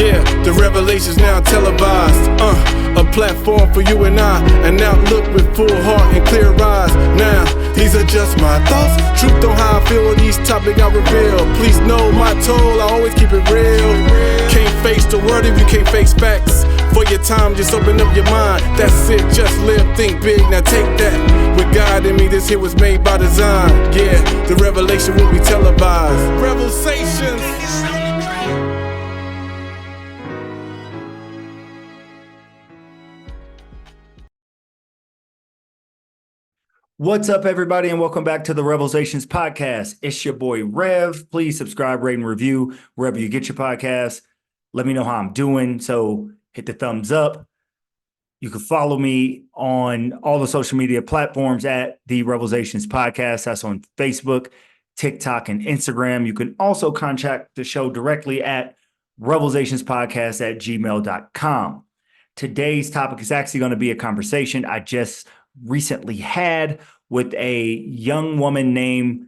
Yeah, the revelations now televised. A platform for you and I, an outlook with full heart and clear eyes. Now, these are just my thoughts. Truth on how I feel on these topics I reveal. Please know my toll, I always keep it real. Can't face the word if you can't face facts. For your time, just open up your mind. That's it, just live, think big, now take that. With God in me, this here was made by design. Yeah, the revelation will be televised. REVELSations. What's up, everybody, and welcome back to the REVELSations Podcast. It's your boy, Rev. Please subscribe, rate, and review wherever you get your podcasts. Let me know how I'm doing, so hit the thumbs up. You can follow me on all the social media platforms at the REVELSations Podcast. That's on Facebook, TikTok, and Instagram. You can also contact the show directly at REVELSationsPodcast@gmail.com. Today's topic is actually going to be a conversation I just recently had with a young woman named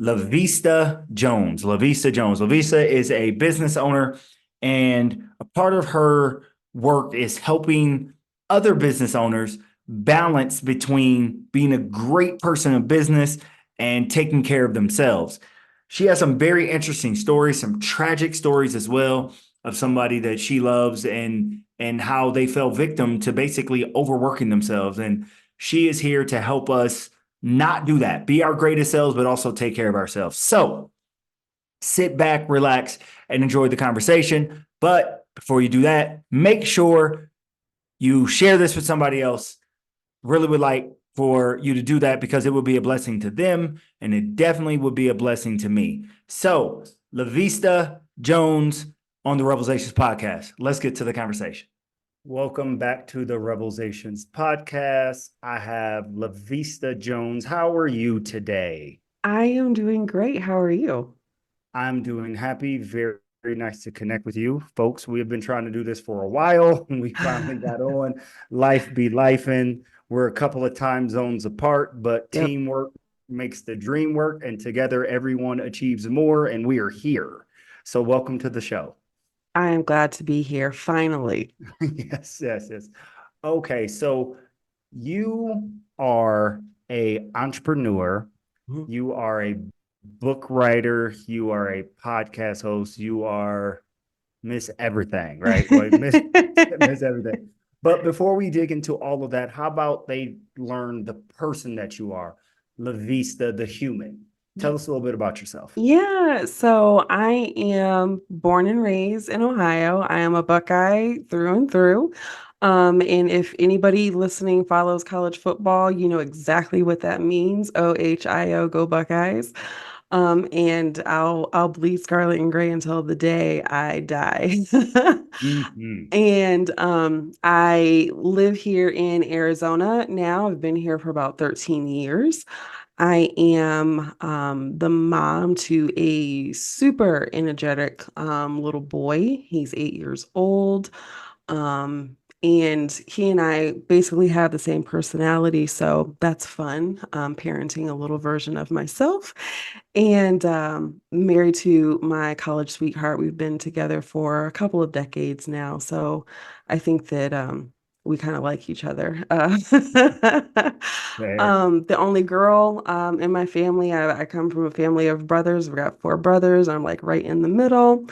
LaVista Jones. LaVista is a business owner, and a part of her work is helping other business owners balance between being a great person in business and taking care of themselves. She has some very interesting stories, some tragic stories as well, of somebody that she loves and how they fell victim to basically overworking themselves. And she is here to help us not do that, be our greatest selves, but also take care of ourselves. So sit back, relax, and enjoy the conversation. But before you do that, make sure you share this with somebody else. Really would like for you to do that because it would be a blessing to them, and it definitely would be a blessing to me. So LaVista Jones on the REVELSations Podcast. Let's get to the conversation. Welcome back to the REVELSations Podcast. I have LaVista Jones. How are you today? I am doing great. How are you? I'm doing happy. Very, very nice to connect with you, folks. We have been trying to do this for a while, and we finally got on. Life be lifing. We're a couple of time zones apart, but teamwork makes the dream work, and together everyone achieves more, and we are here. So welcome to the show. I am glad to be here, finally. Yes. Okay, so you are an entrepreneur. Mhm. You are a book writer. You are a podcast host. You are Miss Everything, right? Like Miss Everything. But before we dig into all of that, how about they learn the person that you are, LaVista, the human? Tell us a little bit about yourself. Yeah, so I am born and raised in Ohio. I am a Buckeye through and through. And if anybody listening follows college football, you know exactly what that means. OHIO, go Buckeyes. And I'll bleed scarlet and gray until the day I die. Mm-hmm. And I live here in Arizona now. I've been here for about 13 years. I am the mom to a super energetic little boy. He's 8 years old. And he and I basically have the same personality. So that's fun, parenting a little version of myself. And married to my college sweetheart. We've been together for a couple of decades now. So I think that we kind of like each other. The only girl in my family, I come from a family of brothers. We've got 4 brothers. I'm like right in the middle.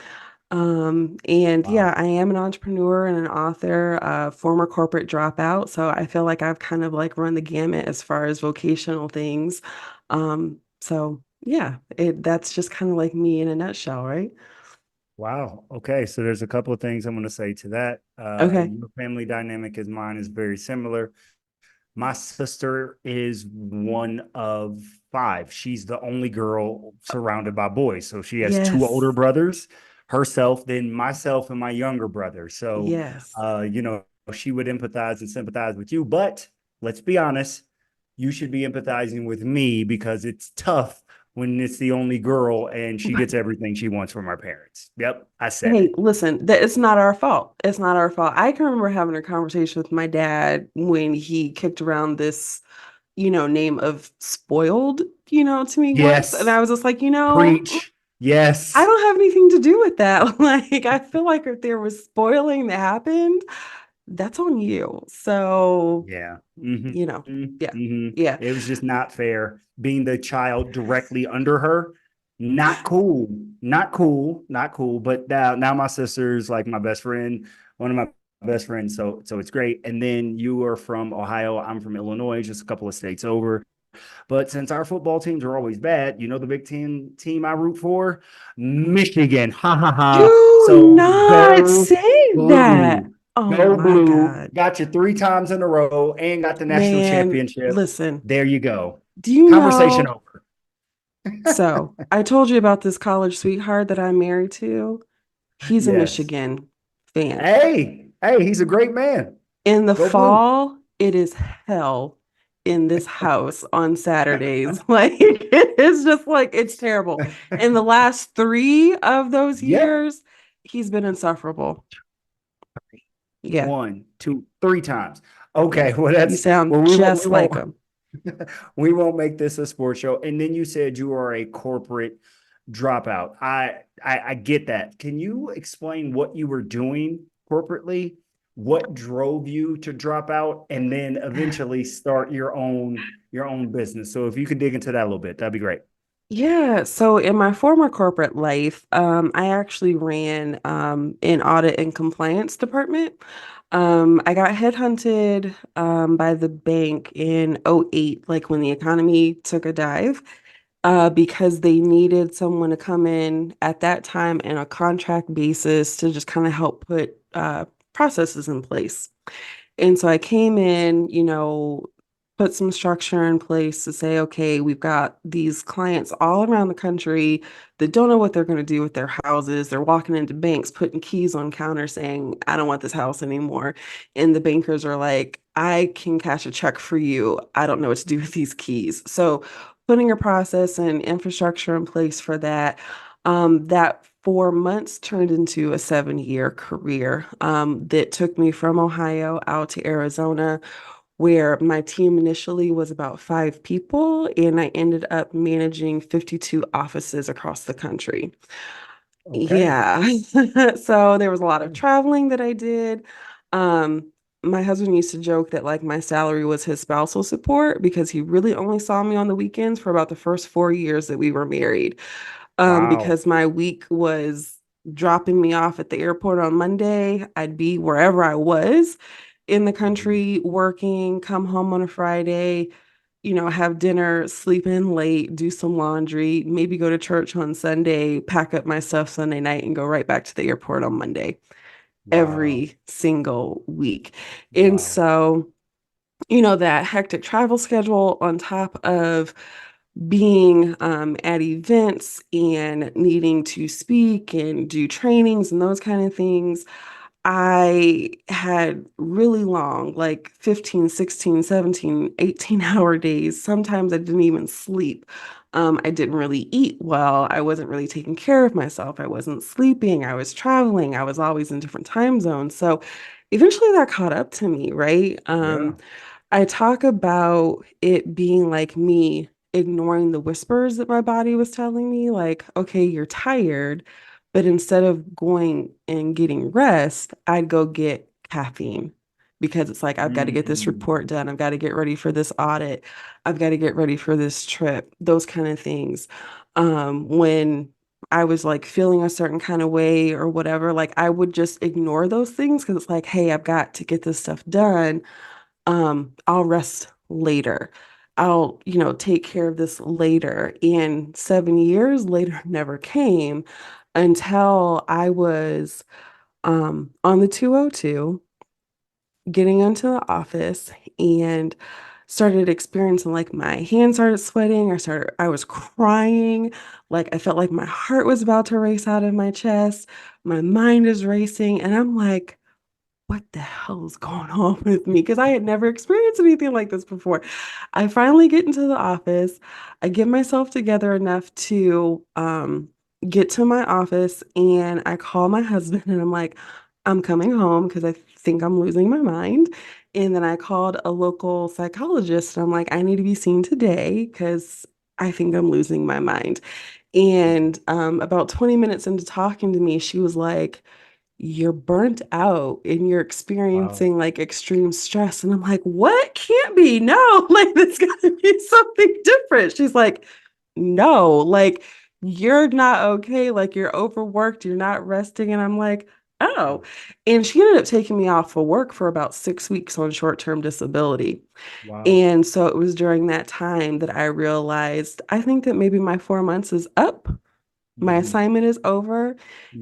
And Wow. yeah, I am an entrepreneur and an author, former corporate dropout. So I feel like I've kind of like run the gamut as far as vocational things. So yeah, that's just kind of like me in a nutshell, right? Wow. Okay. So there's a couple of things I'm going to say to that. Okay. Your family dynamic as mine is very similar. My sister is one of 5. She's the only girl surrounded by boys. So she has 2 older Yes. brothers, herself, then myself and my younger brother. So, Yes. she would empathize and sympathize with you. But let's be honest, you should be empathizing with me because it's tough when it's the only girl and she gets everything she wants from her parents. Yep, I said Hey, it. listen, that it's not our fault. It's not our fault. I can remember having a conversation with my dad when he kicked around this, name of spoiled, to me once. And Yes, I was just like, preach. I Yes. don't have anything to do with that. Like, I feel like if there was spoiling that happened, that's on you. So, Yeah. you know, yeah, yeah. It was just not fair being the child directly under her. Not cool. Not cool. Not cool. But now my sister's like my best friend, one of my best friends. So it's great. And then you are from Ohio. I'm from Illinois, just a couple of states over. But since our football teams are always bad, you know the Big Ten team I root for? Michigan. Ha ha ha. Do So not go say that. blue. Oh Go my blue. God. Got you 3 times in a row and got the national Man, championship. listen, There you go. do you Conversation know? over. So I told you about this college sweetheart that I'm married to. He's a Yes. Michigan fan. Hey, he's a great man. In the Go blue. fall, it is hell in this house on Saturdays. Like it's just like it's terrible. In the last three of those Yep. years, he's been insufferable. Yeah, One, two, 3 times. yeah. Okay, well You that's sound well we won't we just like won't him. we won't make this a sports show. And then you said you are a corporate dropout. I get that. Can you explain what you were doing corporately? What drove you to drop out and then eventually start your own business? So if you could dig into that a little bit, that'd be great. Yeah, so in my former corporate life, I actually ran an audit and compliance department. I got headhunted by the bank in '08, like when the economy took a dive, because they needed someone to come in at that time in a contract basis to just kind of help put processes in place. And so I came in, put some structure in place to say, okay, we've got these clients all around the country that don't know what they're going to do with their houses. They're walking into banks, putting keys on counters saying, I don't want this house anymore. And the bankers are like, I can cash a check for you. I don't know what to do with these keys. So putting a process and infrastructure in place for that. That 4 months turned into a 7-year career that took me from Ohio out to Arizona, where my team initially was about 5 people, and I ended up managing 52 offices across the country. Okay. Yeah. So there was a lot of traveling that I did. My husband used to joke that like my salary was his spousal support because he really only saw me on the weekends for about the first 4 years that we were married. Wow. Because my week was dropping me off at the airport on Monday. I'd be wherever I was in the Mhm. country working, come home on a Friday, have dinner, sleep in late, do some laundry, maybe go to church on Sunday, pack up my stuff Sunday night, and go right back to the airport on Monday Wow. every single week. And Wow. so, that hectic travel schedule on top of being at events and needing to speak and do trainings and those kind of things, I had really long, like 15, 16, 17, 18-hour days. Sometimes I didn't even sleep. I didn't really eat well. I wasn't really taking care of myself. I wasn't sleeping. I was traveling. I was always in different time zones. So eventually that caught up to me, right? Yeah. I talk about it being like me ignoring the whispers that my body was telling me, like, okay, you're tired. But instead of going and getting rest, I'd go get caffeine because it's like, I've got to get this Mm. report done. I've got to get ready for this audit. I've got to get ready for this trip, those kind of things. When I was like feeling a certain kind of way or whatever, like I would just ignore those things because it's like, hey, I've got to get this stuff done. I'll rest later. I'll, take care of this later. And 7 years later never came until I was on the 202 getting into the office and started experiencing like my hands started sweating. I was crying. Like I felt like my heart was about to race out of my chest. My mind is racing. And I'm like, what the hell is going on with me? Because I had never experienced anything like this before. I finally get into the office. I get myself together enough to get to my office and I call my husband and I'm like, I'm coming home because I think I'm losing my mind. And then I called a local psychologist and I'm like, I need to be seen today because I think I'm losing my mind. And about 20 minutes into talking to me, she was like, you're burnt out and you're Wow. experiencing like extreme stress. And I'm like, what? Can't be. No, like this gotta be something different. She's like, no, like you're not okay. Like you're overworked, you're not resting. And I'm like, oh. And she ended up taking me off of work for about 6 weeks on short-term disability. Wow. And so it was during that time that I realized I think that maybe my 4 months is up, my Hmm. assignment is over,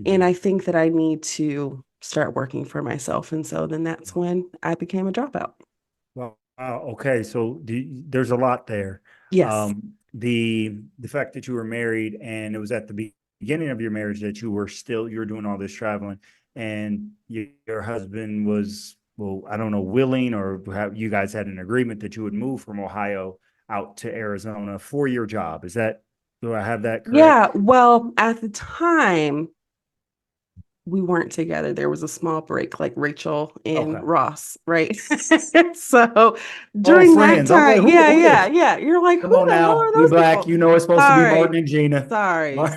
and I Hmm. think that I need to start working for myself. And so then that's when I became a dropout. Well, okay. So there's a lot there. Yes. The fact that you were married and it was at the beginning of your marriage that you were doing all this traveling, and your husband was, well, I don't know, willing, or you guys had an agreement that you would move from Ohio out to Arizona for your job. Do I have that correct? Yeah. Well, at the time, we weren't together. There was a small break, like Rachel and Okay. Ross, right? So Oh, during that friends. I was like, time, yeah, who yeah, is? yeah. You're like, Come who on the hell now. are We those black. people? You know it's supposed to be Martin Sorry, and Gina.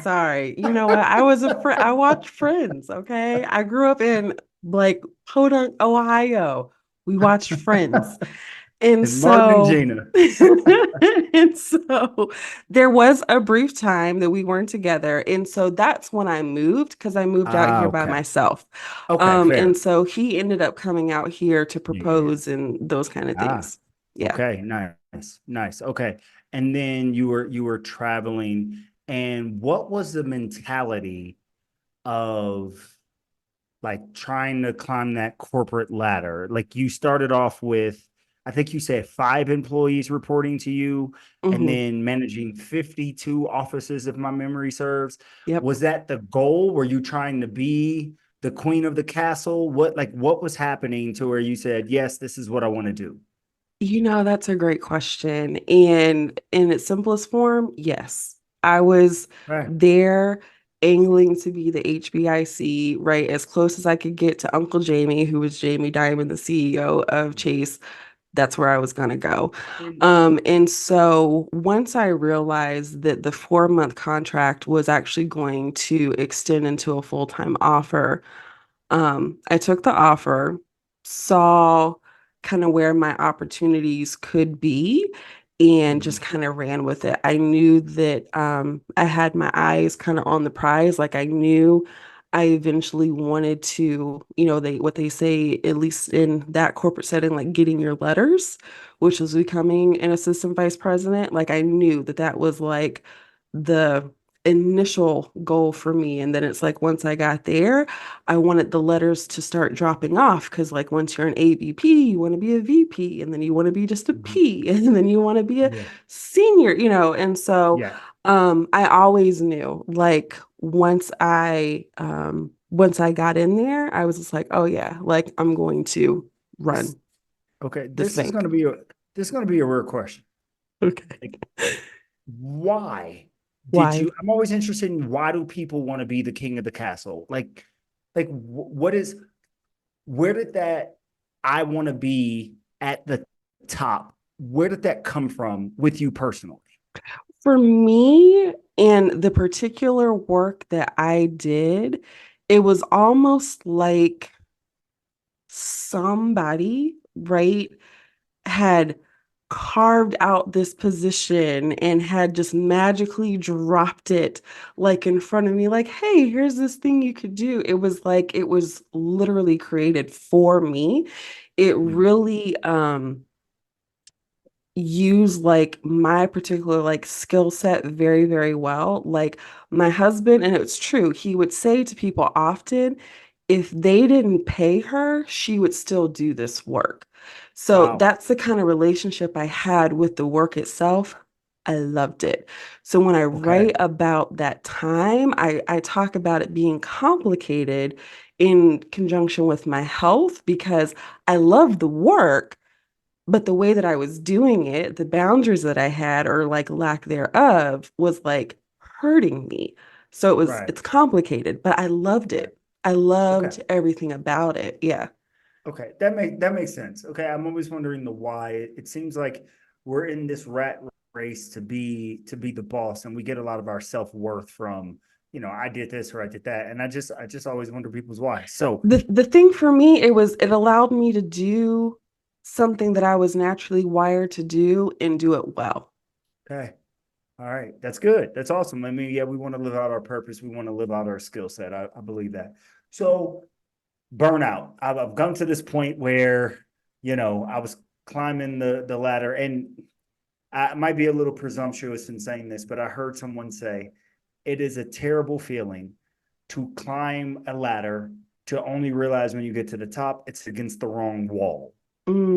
sorry. You know what? I was a friend. I watched Friends. Okay, I grew up in like Podunk, Ohio. We watched Friends. And It's Martin and so, Gina. and so there was a brief time that we weren't together. And so that's when I moved because I moved out Ah, here by okay. myself. Okay, And fair. so he ended up coming out here to Yeah. propose and those kind of Ah, things. Yeah. okay. Nice. Nice. Okay. And then you were traveling, and what was the mentality of like trying to climb that corporate ladder? Like you started off with, I think you said 5 employees reporting to you, and Hmm. then managing 52 offices, if my memory serves. Yep. Was that the goal? Were you trying to be the queen of the castle? What was happening to where you said, yes, this is what I want to do? That's a great question. And in its simplest form, yes, I was Right. there angling to be the HBIC, right? As close as I could get to Uncle Jamie, who was Jamie Dimon, the CEO of Chase. That's where I was going to go. And so once I realized that the 4 month contract was actually going to extend into a full-time offer, I took the offer, saw kind of where my opportunities could be, and Mhm. just kind of ran with it. I knew that I had my eyes kind of on the prize. Like I knew I eventually wanted to, what they say, at least in that corporate setting, like getting your letters, which was becoming an assistant vice president. Like I knew that that was like the initial goal for me. And then it's like once I got there, I wanted the letters to start dropping off because, like, once you're an AVP, you want to be a VP, and then you want to be just a Mhm. P, and then you want to be a Yeah. senior, And so, Yeah. I always knew, like, once I got in there, I was just like, oh yeah, like I'm going to This run okay. this thing. This is gonna be a real question. Okay. Like, why did Why? you? I'm always interested in why do people want to be the king of the castle? What is where did that I want to be at the top? Where did that come from with you personally? For me and the particular work that I did, it was almost like somebody, right, had carved out this position and had just magically dropped it like in front of me, like, hey, here's this thing you could do. It was like it was literally created for me. It Mhm. really use like my particular like skill set very, very well. Like my husband, and it's true, he would say to people often, if they didn't pay her, she would still do this work. So Wow. that's the kind of relationship I had with the work itself. I loved it. So when I Okay. write about that time, I talk about it being complicated in conjunction with my health because I love the work, but the way that I was doing it, the boundaries that I had or like lack thereof was like hurting me. So Right. it's complicated, but I loved Right. it. I Okay. loved everything about it. Yeah. Okay. That makes sense. Okay. I'm always wondering the why. It seems like we're in this rat race to be the boss, and we get a lot of our self-worth from, I did this or I did that, and I just always wonder people's why. So The thing for me, it allowed me to do something that I was naturally wired to do and do it well. okay, all right, that's good, that's awesome. I mean, yeah, we want to live out our purpose, we want to live out our skill set. I believe that. So burnout, I've come to this point where I was climbing the ladder, and I might be a little presumptuous in saying this, but I heard someone say it is a terrible feeling to climb a ladder to only realize when you get to the top, it's against the wrong wall.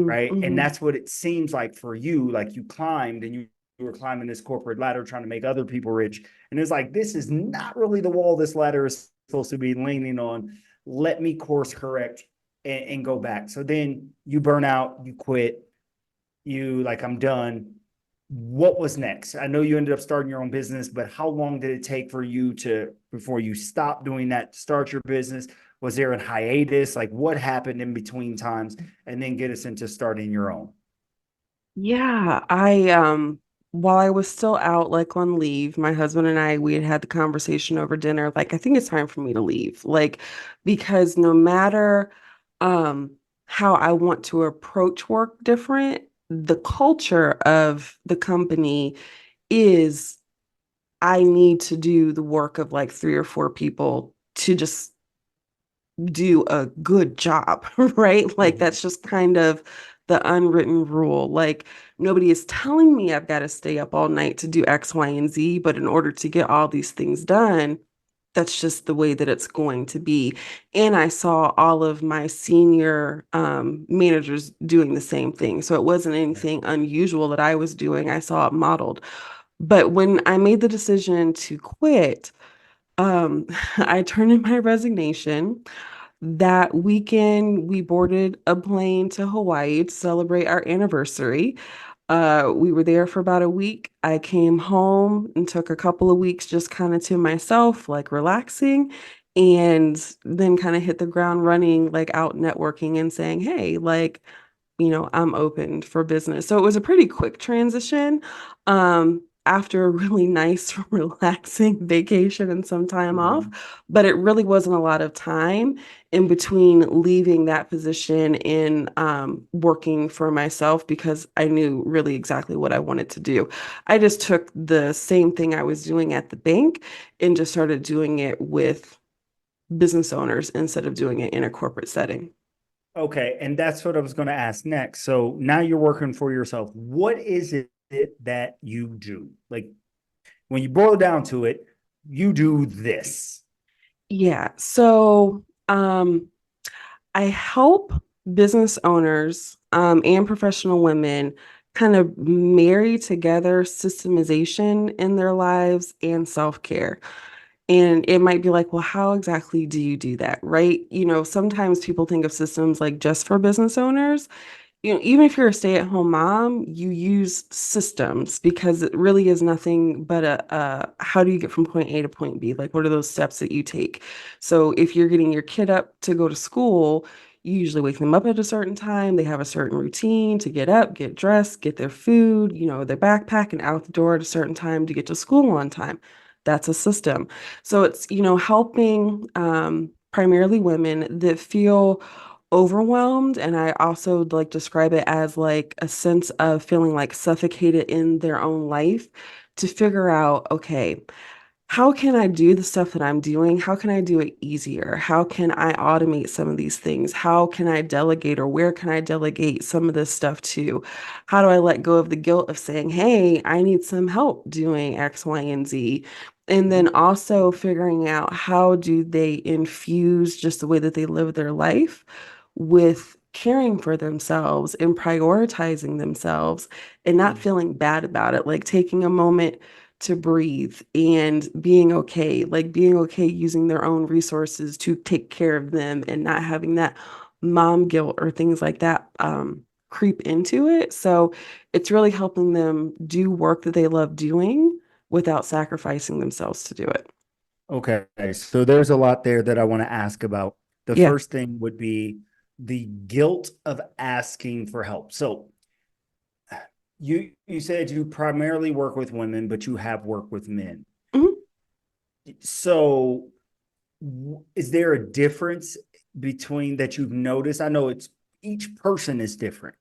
Right. And Mm-hmm. that's what it seems like for you. Like you climbed and you were climbing this corporate ladder trying to make other people rich. And it's like, this is not really the wall this ladder is supposed to be leaning on. Let me course correct and go back. So then you burn out, you quit, you like, I'm done. What was next? I know you ended up starting your own business, but how long did it take for you before you stopped doing that, to start your business? Was there a hiatus? Like what happened in between times? And then get us into starting your own. Yeah, I while I was still out like on leave, my husband and I we had the conversation over dinner like I think it's time for me to leave. Like because no matter um how I want to approach work different, the culture of the company is I need to do the work of like three or four people to just do a good job, right? Like Mhm. that's just kind of the unwritten rule. Like nobody is telling me I've got to stay up all night to do X, Y, and Z, but in order to get all these things done, that's just the way that it's going to be. And I saw all of my senior managers doing the same thing. So it wasn't anything unusual that I was doing. I saw it modeled. But when I made the decision to quit, I turned in my resignation. That weekend, we boarded a plane to Hawaii to celebrate our anniversary. We were there for about a week. I came home and took a couple of weeks just kind of to myself, like relaxing, and then kind of hit the ground running, like out networking and saying, hey, like, I'm open for business. So it was a pretty quick transition. After a really nice, relaxing vacation and some time off, Mhm. but it really wasn't a lot of time in between leaving that position and working for myself because I knew really exactly what I wanted to do. I just took the same thing I was doing at the bank and just started doing it with business owners instead of doing it in a corporate setting. Okay, and that's what I was going to ask next. So now you're working for yourself. What is it that you do? Like when you boil down to it, you do this. Yeah. So, I help business owners and professional women kind of marry together systemization in their lives and self-care. And it might be like, well, how exactly do you do that? Right? Sometimes people think of systems like just for business owners. Even if you're a stay-at-home mom, you use systems because it really is nothing but a how do you get from point A to point B? Like, what are those steps that you take? So if you're getting your kid up to go to school, you usually wake them up at a certain time. They have a certain routine to get up, get dressed, get their food, their backpack, and out the door at a certain time to get to school on time. That's a system. So it's, helping primarily women that feel overwhelmed, and I also like describe it as like a sense of feeling like suffocated in their own life to figure out, okay, how can I do the stuff that I'm doing? How can I do it easier? How can I automate some of these things? How can I delegate, or where can I delegate some of this stuff to? How do I let go of the guilt of saying, hey, I need some help doing X, Y, and Z? And then also figuring out how do they infuse just the way that they live their life with caring for themselves and prioritizing themselves and not feeling bad about it, like taking a moment to breathe and being okay using their own resources to take care of them and not having that mom guilt or things like that creep into it. So it's really helping them do work that they love doing without sacrificing themselves to do it. Okay, so there's a lot there that I want to ask about. The Yeah. first thing would be the guilt of asking for help. So you said you primarily work with women, but you have worked with men. Mhm. So is there a difference between that you've noticed? I know it's each person is different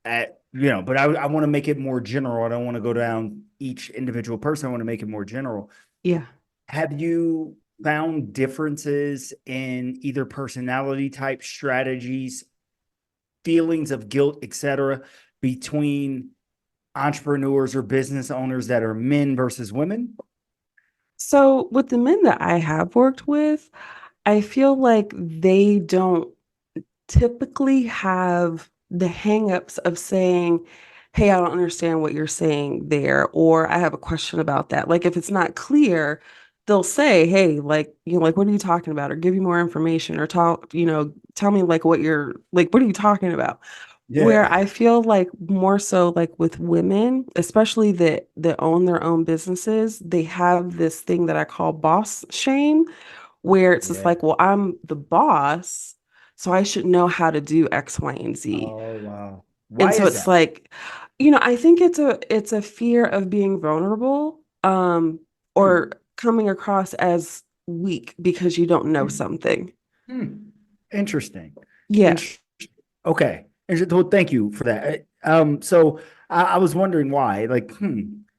but I want to make it more general. I don't want to go down each individual person. I want to make it more general. Yeah. Have you found differences in either personality type, strategies, feelings of guilt, etc., between entrepreneurs or business owners that are men versus women? So with the men that I have worked with, I feel like they don't typically have the hangups of saying, "Hey, I don't understand what you're saying there," or "I have a question about that." Like if it's not clear, they'll say, "Hey, like, like what are you talking about?" or give you more information or talk, tell me like what are you talking about? Where Yeah. I feel like more so like with women, especially that own their own businesses, they have this thing that I call boss shame, where it's just Yeah. like, well, I'm the boss, so I should know how to do X, Y, and Z. Oh, wow. And Why so is it's that? like, I think it's a fear of being vulnerable, or Hmm. coming across as weak because you don't know Hmm. something. Hmm. Interesting. Yeah. Interesting. Okay. Well, thank you for that. So I was wondering why. Like,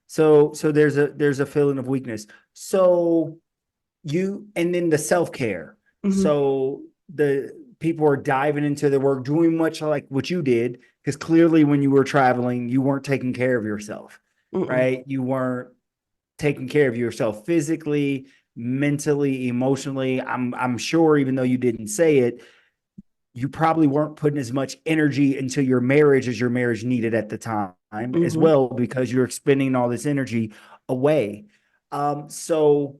So there's a feeling of weakness. So and then the self-care. Hmm. So the people are diving into their work, doing much like what you did, because clearly when you were traveling, you weren't taking care of yourself, Mm-mm. right? You weren't taking care of yourself physically, mentally, emotionally. I'm sure, even though you didn't say it, you probably weren't putting as much energy into your marriage as your marriage needed at the time as Hmm. well, because you're expending all this energy away. So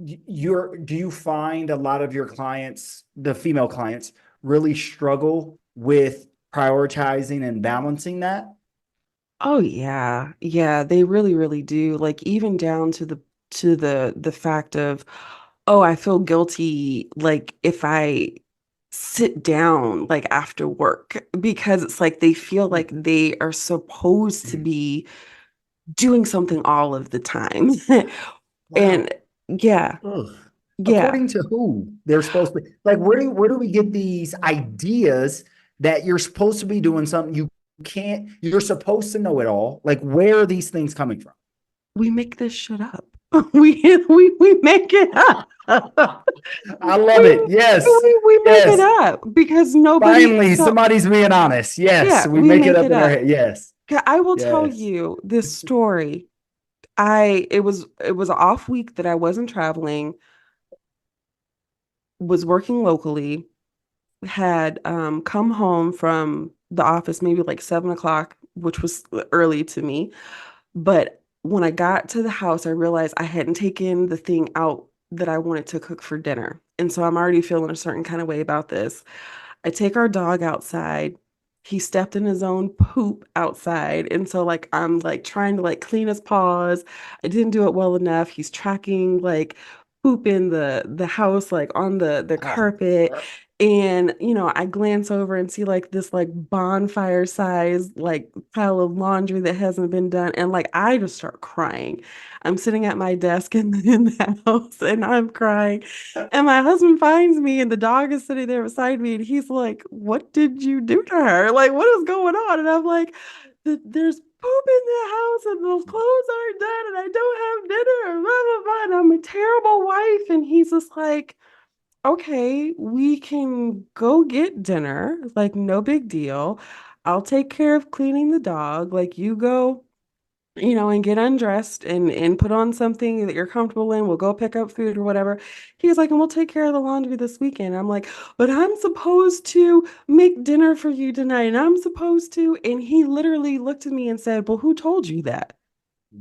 do you find a lot of your clients, the female clients, really struggle with prioritizing and balancing that? Oh yeah. Yeah, they really, really do. Like even down to the fact of, oh, I feel guilty like if I sit down like after work because it's like they feel like they are supposed to be doing something all of the time. And Wow. yeah, Ugh. yeah. According to who they're supposed to be? Like, where do we get these ideas that you're supposed to be doing something you can't, you're supposed to know it all? Like, where are these things coming from? We make this shit up. We make it up. I love We it. Yes. we make it Yes. up because nobody Finally, so somebody's being honest. Yes. yeah, We we make it make up it in our up. head. Yes. Okay, I will tell Yes. you this story. It was an off week that I wasn't traveling, was working locally, had come home from the office maybe like 7 o'clock, which was early to me. But when I got to the house, I realized I hadn't taken the thing out that I wanted to cook for dinner. And so I'm already feeling a certain kind of way about this. I take our dog outside. He stepped in his own poop outside. And so like I'm like trying to like clean his paws. I didn't do it well enough. He's tracking like poop in the house, like on the Oh, carpet. And I glance over and see like this like bonfire size like pile of laundry that hasn't been done. And like I just start crying. I'm sitting at my desk in the house and I'm crying. And my husband finds me, and the dog is sitting there beside me, and he's like, "What did you do to her? Like, what is going on?" And I'm like, "There's poop in the house, and those clothes aren't done, and I don't have dinner, and blah, blah, blah, and I'm a terrible wife." And he's just like, "Okay, we can go get dinner. Like, no big deal. I'll take care of cleaning the dog. Like, you go." And get undressed and put on something that you're comfortable in. We'll go pick up food or whatever. He was like, and we'll take care of the laundry this weekend. I'm like, but I'm supposed to make dinner for you tonight, and I'm supposed to. And he literally looked at me and said, well, who told you that?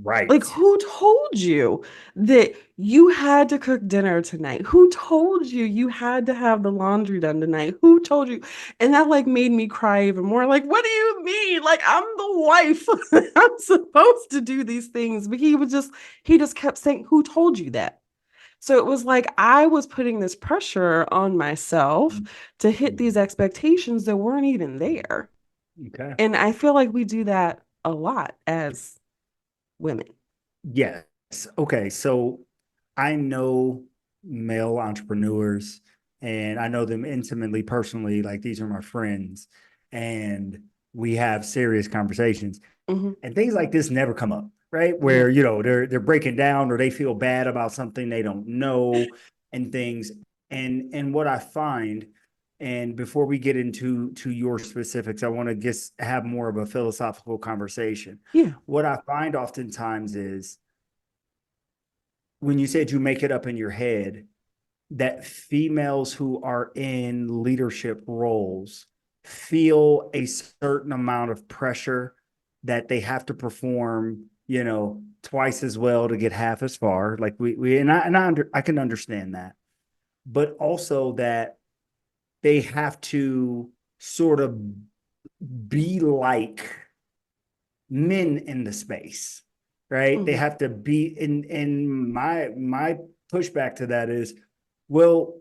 Like, right. who told you that you had to cook dinner tonight? Who told you you had to have the laundry done tonight? Who told you? And that like made me cry even more. Like, what do you mean? Like, I'm the wife. I'm supposed to do these things. But he just kept saying, who told you that? So it was like I was putting this pressure on myself to hit these expectations that weren't even there. Okay. And I feel like we do that a lot as women. Yes. Okay. So I know male entrepreneurs and I know them intimately, personally. Like these are my friends, and we have serious conversations. Hmm. And things like this never come up, right? Yeah. Where, they're breaking down or they feel bad about something they don't know and things. And what I find, and before we get into your specifics, I want to just have more of a philosophical conversation. Yeah. What I find oftentimes is when you said you make it up in your head, that females who are in leadership roles feel a certain amount of pressure that they have to perform, twice as well to get half as far. Like I can understand that, but also that they have to sort of be like men in the space, right? They Hmm. have to be in my pushback to that is, well,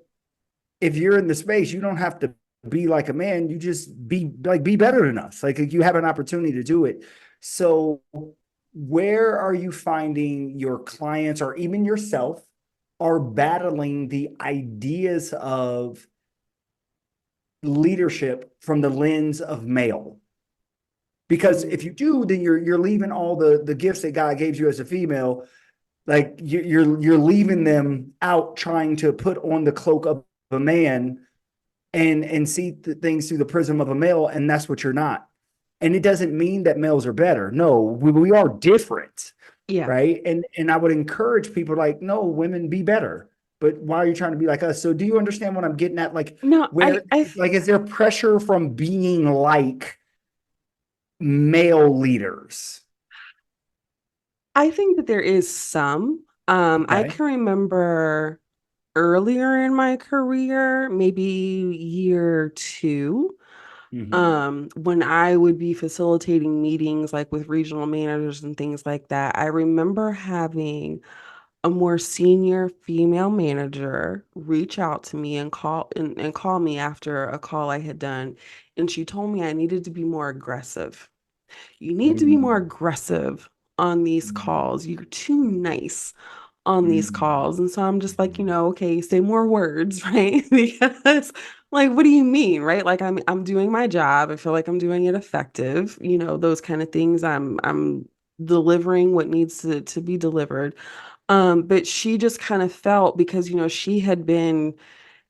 if you're in the space, you don't have to be like a man. You just be better than us. Like you have an opportunity to do it. So where are you finding your clients or even yourself are battling the ideas of leadership from the lens of male? Because Hmm. if you do, then you're leaving all the gifts that God gave you as a female, like you're leaving them out trying to put on the cloak of a man and see things through the prism of a male, and that's what you're not. And it doesn't mean that males are better. No, we are different, Yeah. right? And I would encourage people like, no, women be better. But why are you trying to be like us? So do you understand what I'm getting at? Like No, where like is there pressure from being like male leaders? I think that there is some. I Okay. can remember earlier in my career, maybe year two, Mm-hmm. when I would be facilitating meetings like with regional managers and things like that. I remember having a more senior female manager reach out to me and call me after a call I had done. And she told me I needed to be more aggressive. You need to be more Mm-hmm. aggressive on these calls. You're too nice on these Mm-hmm. calls. And so I'm just like, okay, say more words, right? Because like, what do you mean, right? Like I'm doing my job. I feel like I'm doing it effective, those kind of things. I'm delivering what needs to be delivered. But she just kind of felt because, she had been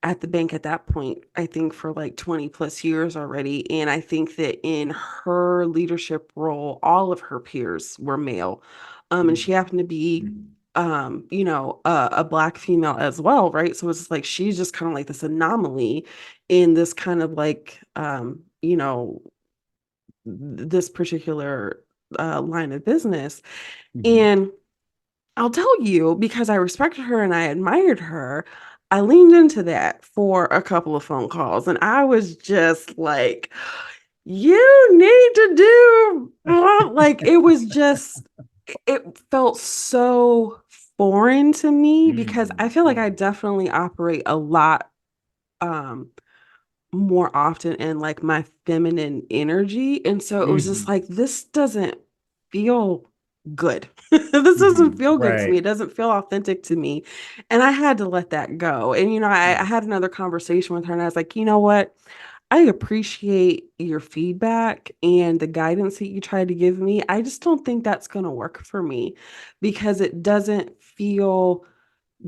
at the bank at that point, I think for like 20 plus years already. And I think that in her leadership role, all of her peers were male. And she happened to be, a black female as well, right? So it's like she's just kind of like this anomaly in this kind of like, this particular line of business. Mm-hmm. And I'll tell you, because I respected her and I admired her, I leaned into that for a couple of phone calls. And I was just like, you need to do like it was just it felt so foreign to me because I feel like I Mm-hmm. definitely operate a lot um more often in like my feminine energy. And so it was just Mm-hmm. like, this doesn't feel good. This doesn't Mm-hmm. feel good to me. Right. It doesn't feel authentic to me. And I had to let that go. And, I had another conversation with her and I was like, you know what? I appreciate your feedback and the guidance that you tried to give me. I just don't think that's going to work for me because it doesn't feel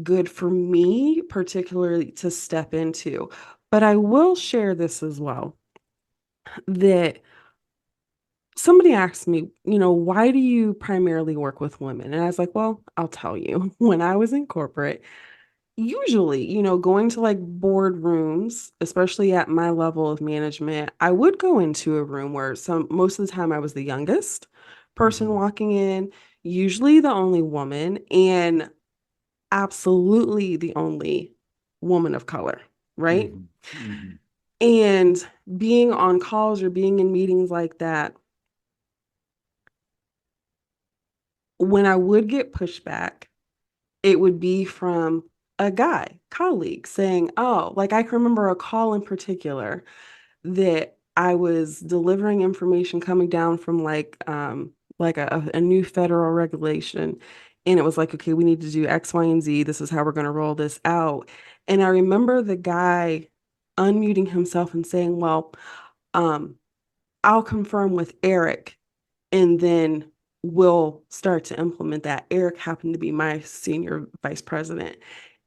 good for me, particularly to step into. But I will share this as well that somebody asked me, why do you primarily work with women? And I was like, well, I'll tell you. When I was in corporate, usually, going to like boardrooms, especially at my level of management, I would go into a room where most of the time I was the youngest person Mm-hmm. walking in, usually the only woman, and absolutely the only woman of color, right? Mm-hmm. Mm-hmm. And being on calls or being in meetings like that, when I would get pushback, it would be from a guy, colleague, saying, oh, like I can remember a call in particular that I was delivering information coming down from like a new federal regulation. And it was like, okay, we need to do X, Y, and Z. This is how we're going to roll this out. And I remember the guy unmuting himself and saying, well, um, I'll confirm with Eric and then we'll start to implement that. Eric happened to be my senior vice president.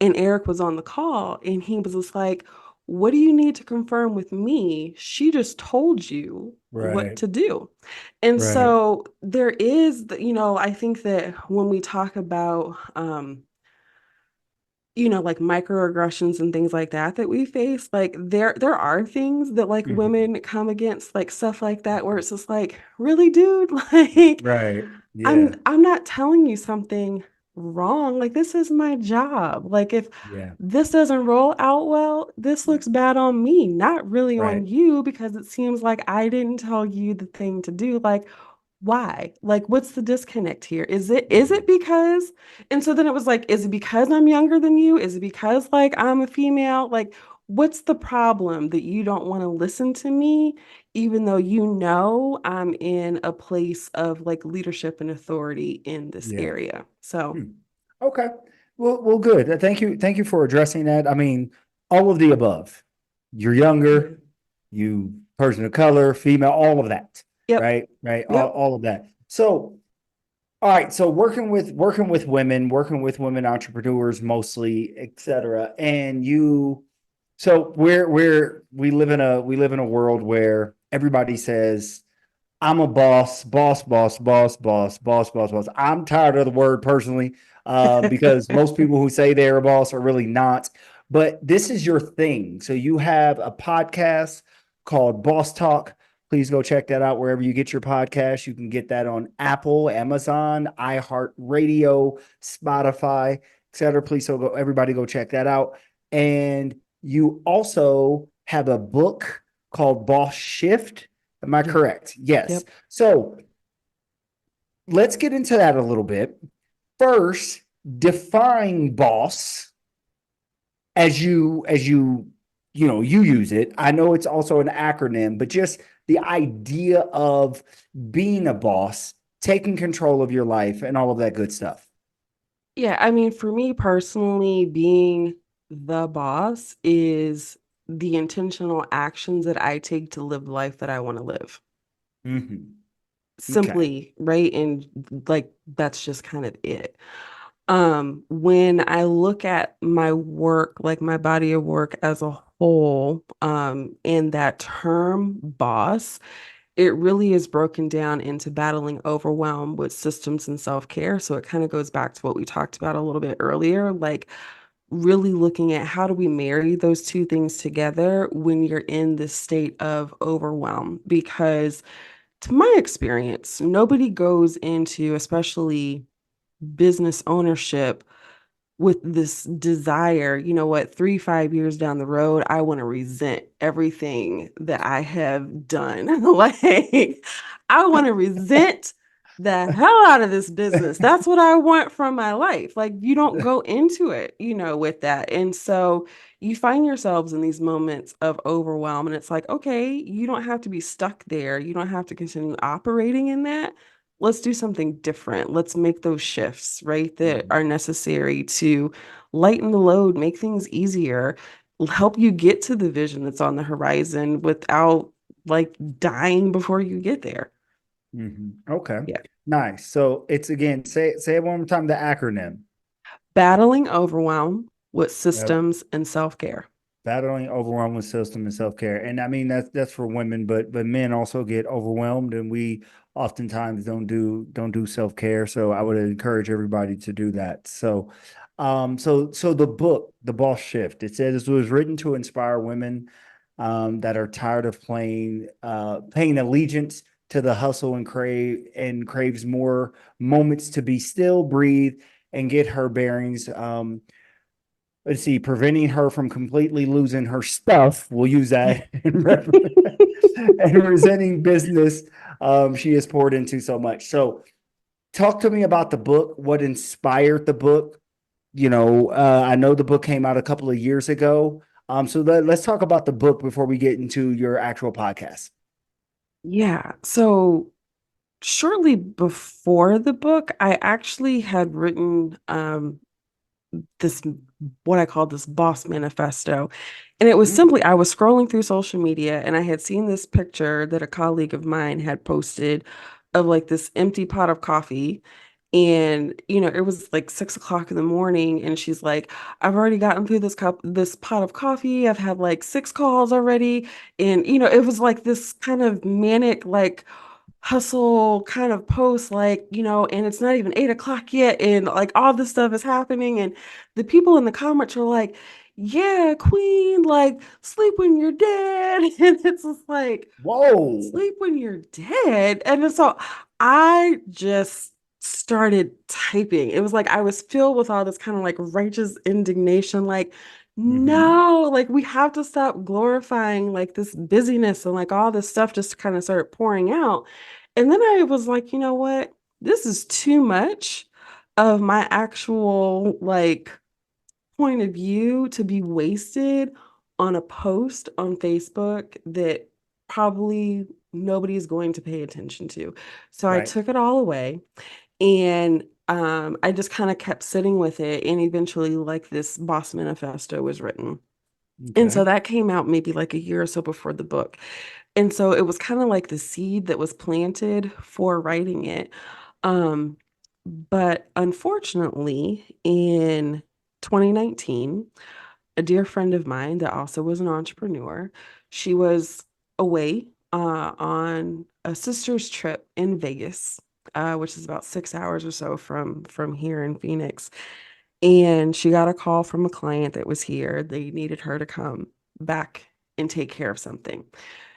And Eric was on the call and he was just like, what do you need to confirm with me? She just told you what Right. to do. And Right. so there is, I think that when we talk about, like microaggressions and things like that that we face, like there are things that like Mhm. women come against, like stuff like that, where it's just like, really, dude, like Right. I'm Yeah. I'm not telling you something wrong. Like this is my job. Like if Yeah. this doesn't roll out well, this looks bad on me, not really Right. on you, because it seems like I didn't tell you the thing to do. Like why? Like what's the disconnect here? Is it Mhm. because, and so then it was like, is it because I'm younger than you? Is it because like I'm a female? Like what's the problem that you don't want to listen to me, even though I'm in a place of like leadership and authority in this Yeah. area. So, Hmm. Okay. Well, good. Thank you. Thank you for addressing that. I mean, all of the above. You're younger, you person of color, female, all of that. yep, Right. Right. All, yep. all of that. So, all right. So working with women entrepreneurs mostly, et cetera. And so we live in a world where everybody says, I'm a boss, boss, boss, boss, boss, boss, boss, boss. I'm tired of the word personally, because most people who say they're a boss are really not. But this is your thing. So you have a podcast called Boss Talk. Please go check that out wherever you get your podcast. You can get that on Apple, Amazon, iHeartRadio, Spotify, etc. Please so go, everybody go check that out. And you also have a book called Boss Shift. Am I Yep, correct? Yes. yep. So let's get into that a little bit. First, define boss as you use it. I know it's also an acronym, but just the idea of being a boss, taking control of your life and all of that good stuff. Yeah, I mean, for me personally, being the boss is the intentional actions that I take to live the life that I want to live. Mm-hmm. Okay. Simply, right? And like that's just kind of it. When I look at my work, like my body of work as a whole, in that term boss, it really is broken down into battling overwhelm with systems and self-care. So it kind of goes back to what we talked about a little bit earlier, like really looking at how do we marry those two things together when you're in this state of overwhelm. Because to my experience, nobody goes into, especially business ownership, with this desire, you know what, 3, 5 years down the road, I want to resent everything that I have done. Like, I want to resent the hell out of this business. That's what I want from my life. Like, you don't go into it, with that. And so you find yourselves in these moments of overwhelm. And it's like, okay, you don't have to be stuck there. You don't have to continue operating in that. Let's do something different. Let's make those shifts, right, that Mhm. are necessary to lighten the load, make things easier, help you get to the vision that's on the horizon without like dying before you get there. Mhm. Okay. Yeah. Nice. So it's again, say it one more time, the acronym. Battling overwhelm with Yep. systems and self-care. Battling overwhelm with system and self-care. And I mean that's for women, but men also get overwhelmed and we oftentimes don't do self-care. So I would encourage everybody to do that. So the book, The Boss Shift, it says it was written to inspire women that are tired of paying allegiance to the hustle and craves more moments to be still, breathe, and get her bearings. Let's see, preventing her from completely losing her stuff. We'll use that and resenting business she has poured into so much. So, talk to me about the book. What inspired the book? I know the book came out a couple of years ago. So let's talk about the book before we get into your actual podcast. Yeah. So shortly before the book, I actually had written this what I call this boss manifesto. And it was Mm, simply I was scrolling through social media and I had seen this picture that a colleague of mine had posted of like this empty pot of coffee. And it was like 6 o'clock in the morning, and she's like, I've already gotten through this pot of coffee. I've had like 6 calls already. And it was like this kind of manic, like hustle kind of post, like, and it's not even 8 o'clock yet, and like all this stuff is happening, and the people in the comments are like, yeah, queen, like sleep when you're dead. And it's just like, whoa. sleep when you're dead. And then so I just started typing. It was like I was filled with all this kind of like righteous indignation, like, Hmm. no, like we have to stop glorifying like this busyness, and like all this stuff just kind of started pouring out. And then I was like, you know what? This is too much of my actual like point of view to be wasted on a post on Facebook that probably nobody is going to pay attention to. So I Right. took it all away, and I just kind of kept sitting with it, and eventually like this boss manifesto was written. And Okay. so that came out maybe like a year or so before the book. And so it was kind of like the seed that was planted for writing it. Um, but unfortunately, in 2019, a dear friend of mine that also was an entrepreneur, she was away on a sister's trip in Vegas, which is about 6 hours or so from here in Phoenix. And she got a call from a client that was here. They needed her to come back and take care of something.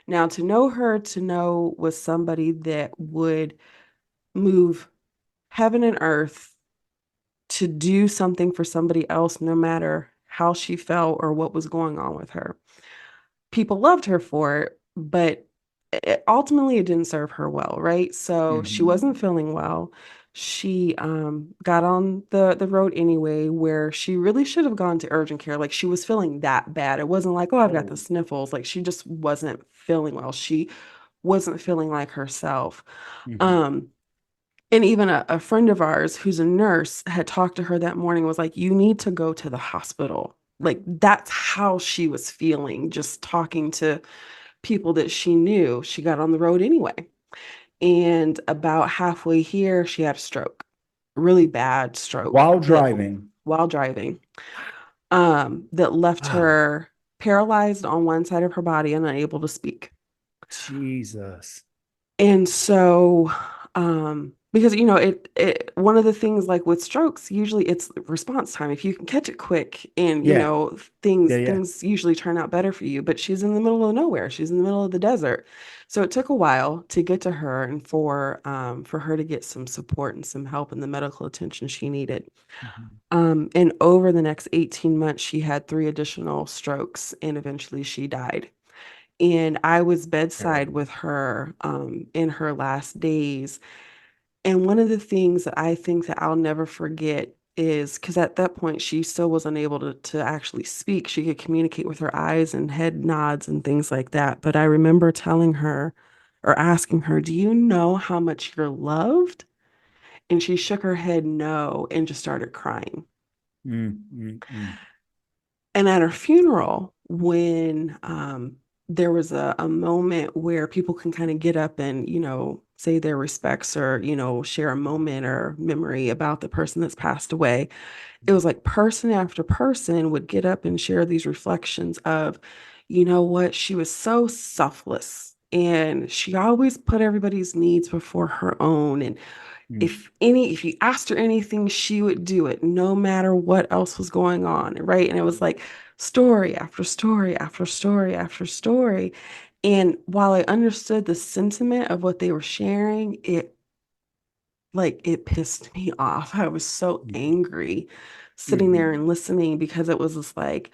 Now, to know her, to know was somebody that would move heaven and earth to do something for somebody else, no matter how she felt or what was going on with her. People loved her for it, but ultimately it didn't serve her well, right? So she Hmm. wasn't feeling well. She got on the road anyway, where she really should have gone to urgent care. Like she was feeling that bad. It wasn't like, oh, I've got the Oh. sniffles. Like she just wasn't feeling well. She wasn't feeling like herself. Hmm. Um, and even a friend of ours who's a nurse had talked to her that morning, was like, you need to go to the hospital. Like that's how she was feeling, just talking to people that she knew. She got on the road anyway. And about halfway here, she had a stroke, really bad stroke While that driving. while driving, that left Ah, her paralyzed on one side of her body and unable to speak. Jesus. And so, because it one of the things like with strokes, usually it's response time. If you can catch it quick, and Yeah. things Yeah. Yeah. things usually turn out better for you. But she's in the middle of nowhere. She's in the middle of the desert. So it took a while to get to her, and for her to get some support and some help and the medical attention she needed. Mhm. And over the next 18 months, she had three additional strokes, and eventually she died. And I was bedside Terrible. with her in her last days. And one of the things that I think that I'll never forget is because at that point she still was unable to actually speak. She could communicate with her eyes and head nods and things like that. But I remember telling her or asking her, do you know how much you're loved? And she shook her head no and just started crying. Mm, mm, mm. And at her funeral, when there was a moment where people can kind of get up and, say their respects, or, share a moment or memory about the person that's passed away, it was like person after person would get up and share these reflections of, you know what, she was so selfless. And she always put everybody's needs before her own. And Mm. if you asked her anything, she would do it no matter what else was going on, right? And it was like story after story after story after story. And while I understood the sentiment of what they were sharing, it pissed me off. I was so angry sitting there Mhm. and listening, because it was just like,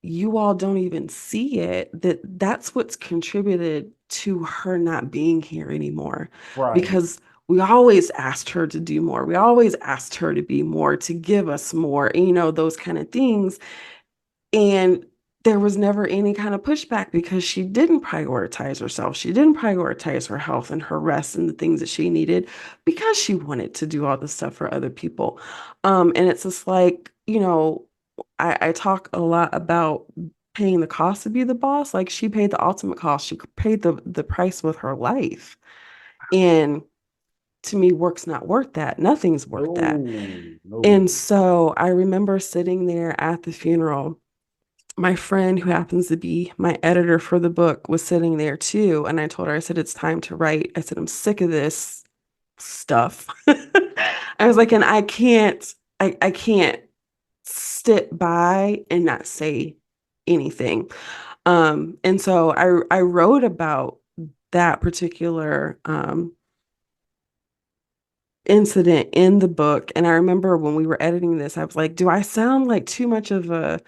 you all don't even see it, that's what's contributed to her not being here anymore. Right. Because we always asked her to do more, we always asked her to be more, to give us more, those kind of things. And there was never any kind of pushback because she didn't prioritize herself. She didn't prioritize her health and her rest and the things that she needed because she wanted to do all this stuff for other people. And it's just like, I talk a lot about paying the cost to be the boss. Like she paid the ultimate cost. She paid the price with her life. And to me, work's not worth that. Nothing's worth that. No. And so I remember sitting there at the funeral. My friend, who happens to be my editor for the book, was sitting there too. And I told her, I said, it's time to write. I said, I'm sick of this stuff. I was like, and I can't sit by and not say anything. And so I wrote about that particular incident in the book. And I remember when we were editing this, I was like, do I sound like too much of a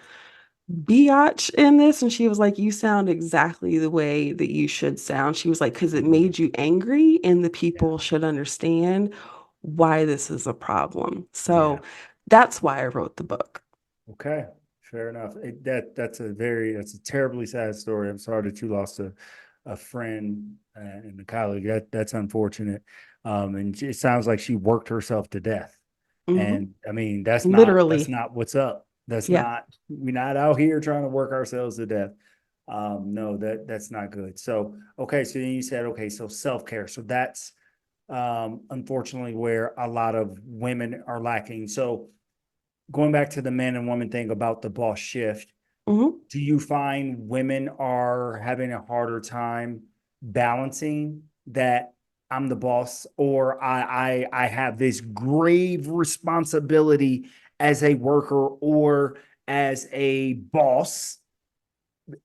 biatch in this? And she was like, you sound exactly the way that you should sound. She was like, because it made you angry and the people should understand why this is a problem. So that's why I wrote the book. Okay, fair enough. That's a terribly sad story. I'm sorry that you lost a friend and a colleague. That's unfortunate. And it sounds like she worked herself to death. Mhm. And I mean, that's Literally. not what's up. Yeah. We're not out here trying to work ourselves to death. No, that's not good. So, okay. So then you said, okay, so self-care. So that's, unfortunately where a lot of women are lacking. So going back to the man and woman thing about the boss shift, Mhm. do you find women are having a harder time balancing that I'm the boss, or I have this grave responsibility as a worker or as a boss,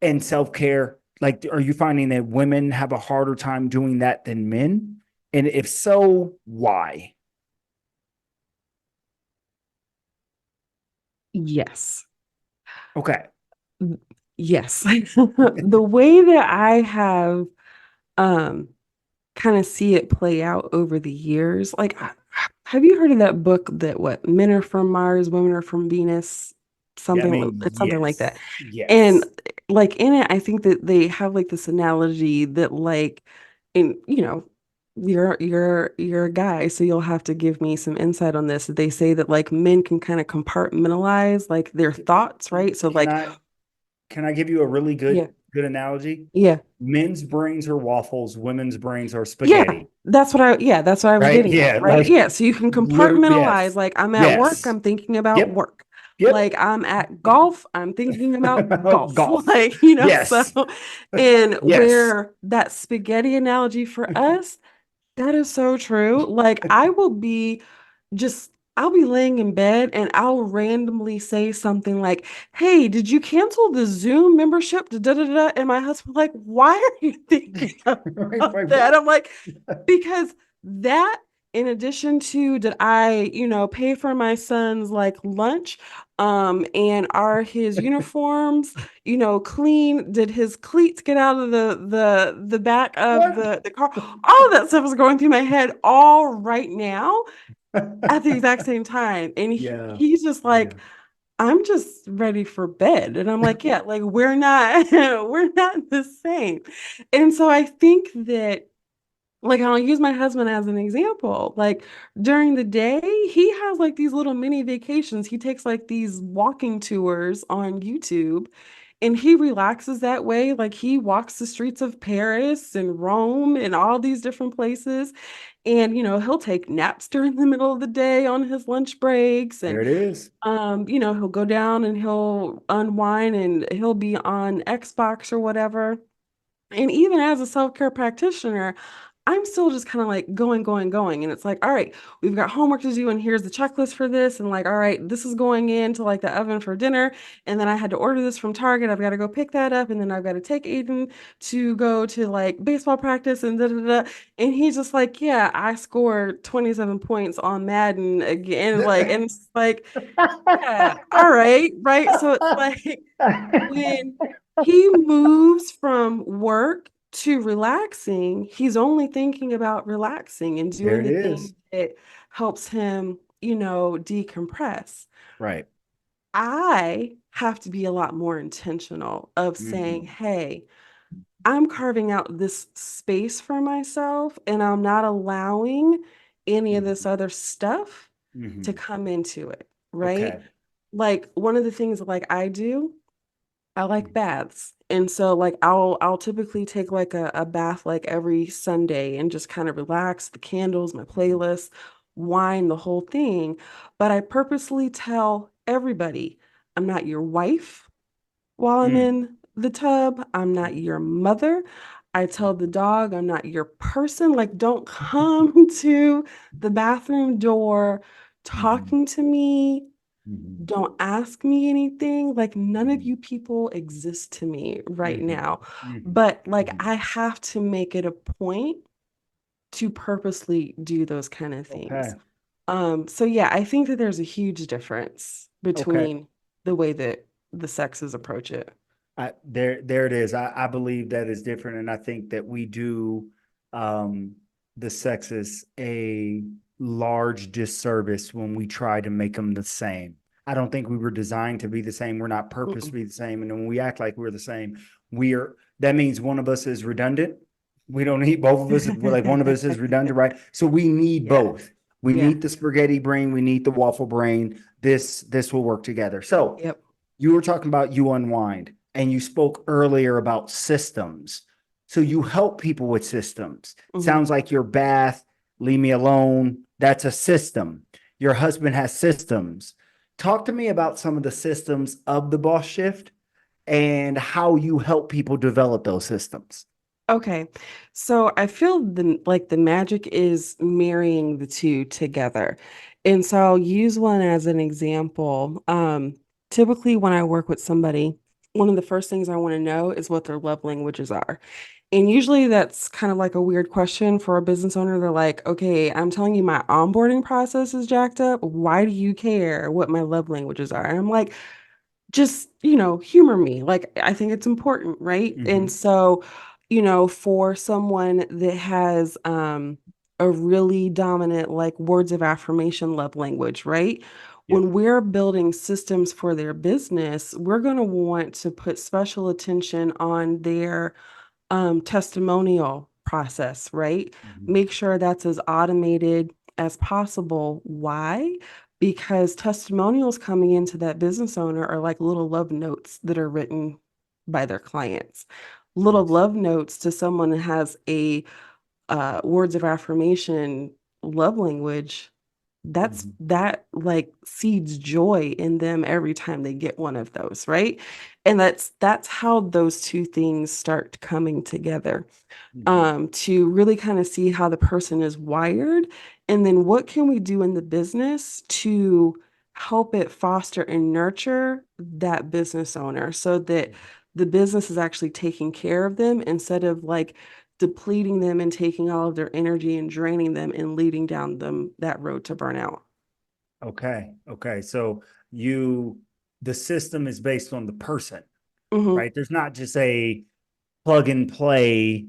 and self-care? Like, are you finding that women have a harder time doing that than men? And if so, why? Yes. Okay. Yes. The way that I have um kind of see it play out over the years. Like, have you heard of that book that what men are from Mars, women are from Venus? Yeah, I Something, mean, it's something like that. yes, And yes. like in it, I think that they have like this analogy that like in, you're a guy, so you'll have to give me some insight on this. They say that like men can kind of compartmentalize like their thoughts, right? So Can like, I give you a really yeah, good analogy? yeah. Men's brains are waffles, women's brains are Yeah, spaghetti, that's what I was right? getting at, Yeah, right? like Yeah, so you can literally, compartmentalize, yes, like I'm at work, yes, I'm thinking about yep, work. yep. Like I'm at golf, I'm thinking about golf. Golf, Like, so yes, and yes. where that spaghetti analogy for us, that is so true. Like just I'll be laying in bed and I'll randomly say something like, "Hey, did you cancel the Zoom membership?" Da, da, da, da. And my husband like, "Why are you thinking Right, about right, that?" what? I'm like, because that in addition to did I, pay for my son's like lunch, and are his uniforms, clean? Did his cleats get out of the back of What? the car? All of that stuff is going through my head all right now at the exact same time. And Yeah, he's just yeah. like, I'm just ready for bed. And I'm like, yeah, like we're not we're not the same. And so I think that like I'll use my husband as an example. Like during the day, he has like these little mini vacations. He takes like these walking tours on YouTube and he relaxes that way. Like he walks the streets of Paris and Rome and all these different places. And he'll take naps during the middle of the day on his lunch breaks. There And it is. he'll go down and he'll unwind and he'll be on Xbox or whatever. And even as a self-care practitioner, I'm still just kind of like going, going, going. And it's like, all right, we've got homework to do, and here's the checklist for this. And like, all right, this is going into like the oven for dinner. And then I had to order this from Target. I've got to go pick that up. And then I've got to take Aiden to go to like baseball practice and da da da. And he's just like, yeah, I scored 27 points on Madden again. Like, and it's like, yeah, all right, right. So it's like, when he moves from work to relaxing, he's only thinking about relaxing and There doing it the thing is. that helps him, decompress. Right. I have to be a lot more intentional of saying, Mm-hmm. hey, I'm carving out this space for myself and I'm not allowing any of this other stuff to Mm-hmm. come into it, right? Okay. Like one of the things like I do, I like Mhm. baths. And so like I'll typically take like a bath like every Sunday and just kind of relax, the candles, my playlist, wine, the whole thing. But I purposely tell everybody, I'm not your wife while I'm Mm. in the tub. I'm not your mother. I tell the dog, I'm not your person. Like, don't come to the bathroom door Mhm. talking to me. Mhm. Don't ask me anything. Like, none of Mhm. you people exist to me right Mhm. now. Mhm. But like, Mhm. I have to make it a point to purposely do those kind of Okay. things. So yeah, I think that there's a huge difference Okay. between the way that the sexes approach it. There it is. I believe that is different, and I think that we do um, the sexes a large disservice when we try to make them the same. I don't think we were designed to be the same. We're not purposed to Mm-mm. be the same, and when we act like we're the same, we are. That means one of us is redundant. We don't need both of us. We're like one of us is redundant, right? So we need Yeah, both. We yeah, need the spaghetti brain. We need the waffle brain. This will work together. So yep. you were talking about you unwind and you spoke earlier about systems. So you help people with systems. Hmm. Sounds like your bath, leave me alone. That's a system. Your husband has systems. Talk to me about some of the systems of the boss shift and how you help people develop those systems. Okay. So I feel the magic is marrying the two together. And so I'll use one as an example. Typically when I work with somebody, one of the first things I want to know is what their love languages are. And usually that's kind of like a weird question for a business owner. They're like, okay, I'm telling you my onboarding process is jacked up. Why do you care what my love languages are? And I'm like, just, humor me. Like, I think it's important, right? And Mm-hmm. so, for someone that has a really dominant, like, words of affirmation love language, right? Yeah. When we're building systems for their business, we're going to want to put special attention on their testimonial process, right? Mm-hmm. Make sure that's as automated as possible. Why? Because testimonials coming into that business owner are like little love notes that are written by their clients. Little Yes. love notes to someone that has a words of affirmation love language, Mm-hmm. that like seeds joy in them every time they get one of those, right? And that's how those two things start coming together, Mm-hmm. to really kind of see how the person is wired, and then what can we do in the business to help it foster and nurture that business owner so that the business is actually taking care of them instead of like depleting them and taking all of their energy and draining them and leading down them that road to burnout. Okay. Okay. So you, the system is based on the person, Hmm. right? There's not just a plug and play,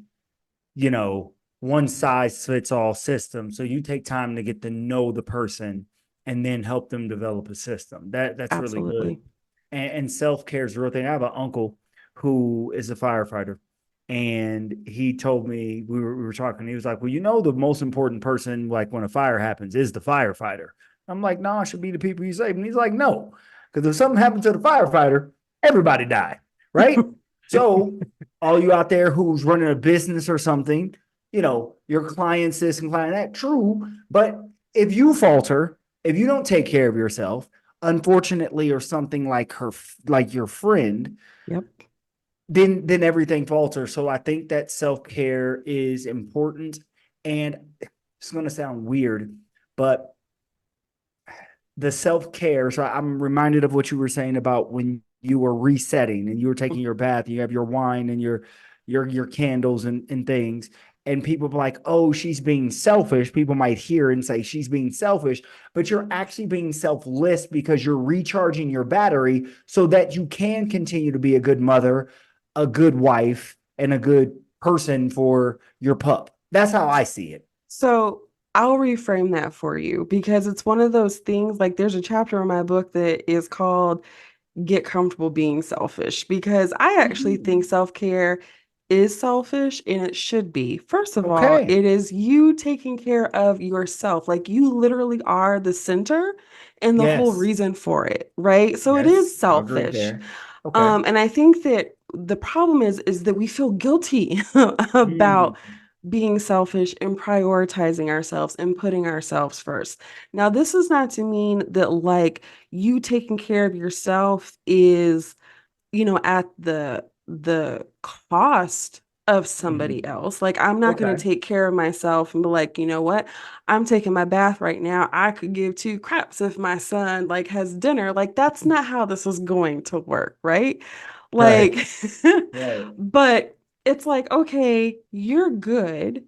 you know, one size fits all system. So you take time to get to know the person and then help them develop a system. That's really good. Absolutely. And self-care is a real thing. I have an uncle who is a firefighter. And he told me we were talking. He was like, "Well, the most important person, like when a fire happens, is the firefighter." I'm like, "No, it should be the people you save." And he's like, "No, because if something happens to the firefighter, everybody die, right?" So all you out there who's running a business or something, your clients this and client that, true. But if you falter, if you don't take care of yourself, unfortunately, or something like like your friend, Yep. then everything falters. So I think that self-care is important. And it's going to sound weird, but the self-care. So I'm reminded of what you were saying about when you were resetting and you were taking your bath, you have your wine and your candles and things. And people be like, oh, she's being selfish. People might hear and say she's being selfish, but you're actually being selfless because you're recharging your battery so that you can continue to be a good mother, a good wife, and a good person for your pup. That's how I see it. So I'll reframe that for you because it's one of those things like there's a chapter in my book that is called Get Comfortable Being Selfish because I actually think Mhm. self-care is selfish and it should be. First of all, Okay. it is you taking care of yourself. Like you literally are the center and the whole Yes. reason for it, right? So it Yes. is I'll agree selfish. there. Okay. And I think that the problem is that we feel guilty Mm. about being selfish and prioritizing ourselves and putting ourselves first. Now, this is not to mean that like you taking care of yourself is, at the cost of somebody Mhm. else. Like I'm not going to Okay. take care of myself and be like, you know what? I'm taking my bath right now. I could give two craps if my son like has dinner. Like that's not how this is going to work, right? Right. Like Right. but it's like, okay, you're good.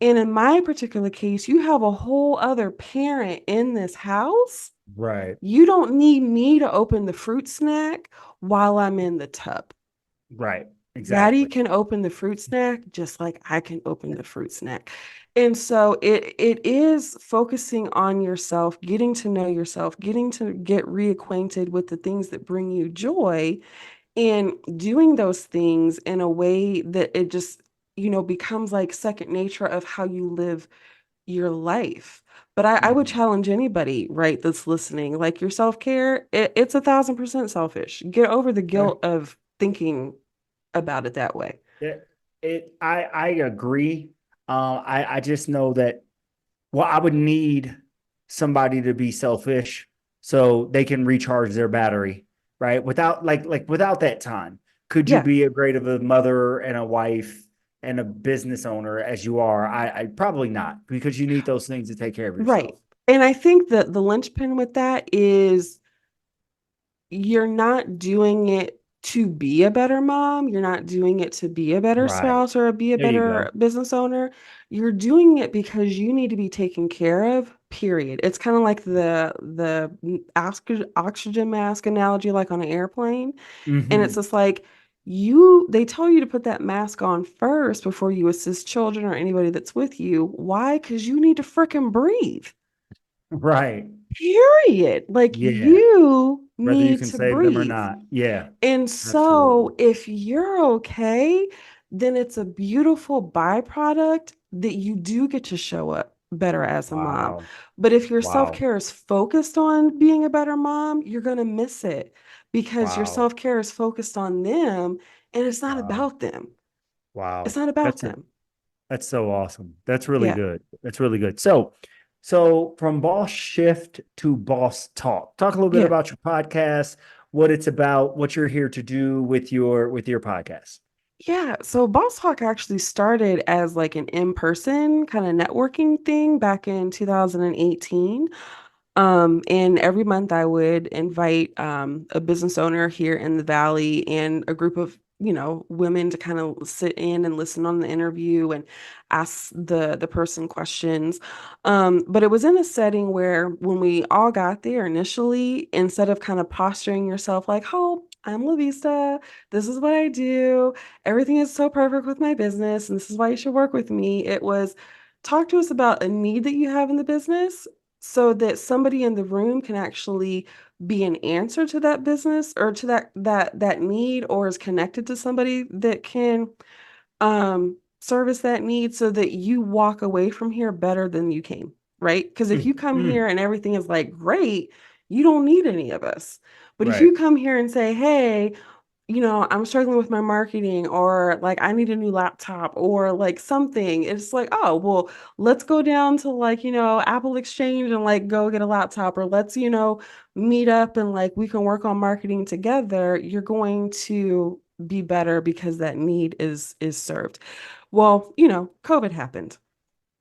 And in my particular case, you have a whole other parent in this house. Right. You don't need me to open the fruit snack while I'm in the tub. Right. Daddy Exactly. can open the fruit snack just like I can open the fruit snack. And so it is focusing on yourself, getting to know yourself, getting to get reacquainted with the things that bring you joy and doing those things in a way that it just, becomes like second nature of how you live your life. But I would Mhm. challenge anybody, right, that's listening, like your self-care, it's 1,000% selfish. Get over the Okay. guilt of thinking about it that way. I agree. I just know that well, I would need somebody to be selfish so they can recharge their battery, right? Without without that time, could you Yeah, be a great of a mother and a wife and a business owner as you are? I probably not because you need those things to take care of yourself. right. And I think that the linchpin with that is you're not doing it to be a better mom. You're not doing it to be a better Right. spouse or be a There you better go. business owner. You're doing it because you need to be taken care of, period. It's kind of like the oxygen mask analogy, like on an airplane. And it's Hmm. just like they tell you to put that mask on first before you assist children or anybody that's with you. Why? Because you need to fricking breathe. Right. Period. Like Yeah. you Whether you need can to save them or breathe. not. Yeah. And Absolutely. so if you're okay, then it's a beautiful byproduct that you do get to show up better as a mom. Wow. But if your Wow. self-care is focused on being a better mom, you're going to miss it because your Wow. self-care is focused on them and it's not Wow. about them. It's Wow. not about That's them. That's so awesome. That's really Yeah. good. That's really good. So from boss shift to boss talk, talk a little bit Yeah. about your podcast, what it's about, what you're here to do with your podcast. Yeah, so Boss Talk actually started as like an in-person kind of networking thing back in 2018. And every month I would invite a business owner here in the Valley and a group of, women to kind of sit in and listen on the interview and ask the person questions. But it was in a setting where when we all got there initially, instead of kind of posturing yourself like, oh, I'm LaVista, this is what I do, everything is so perfect with my business, and this is why you should work with me. It was talk to us about a need that you have in the business so that somebody in the room can actually be an answer to that business or to that need or is connected to somebody that can service that need so that you walk away from here better than you came, right? Because if Mm, you come mm. here and everything is like great, you don't need any of us. But if Right. you come here and say, hey, I'm struggling with my marketing or like I need a new laptop or like something. It's like, oh, well, let's go down to like, Apple Exchange and like go get a laptop or let's, meet up and like we can work on marketing together. You're going to be better because that need is served. Well, COVID happened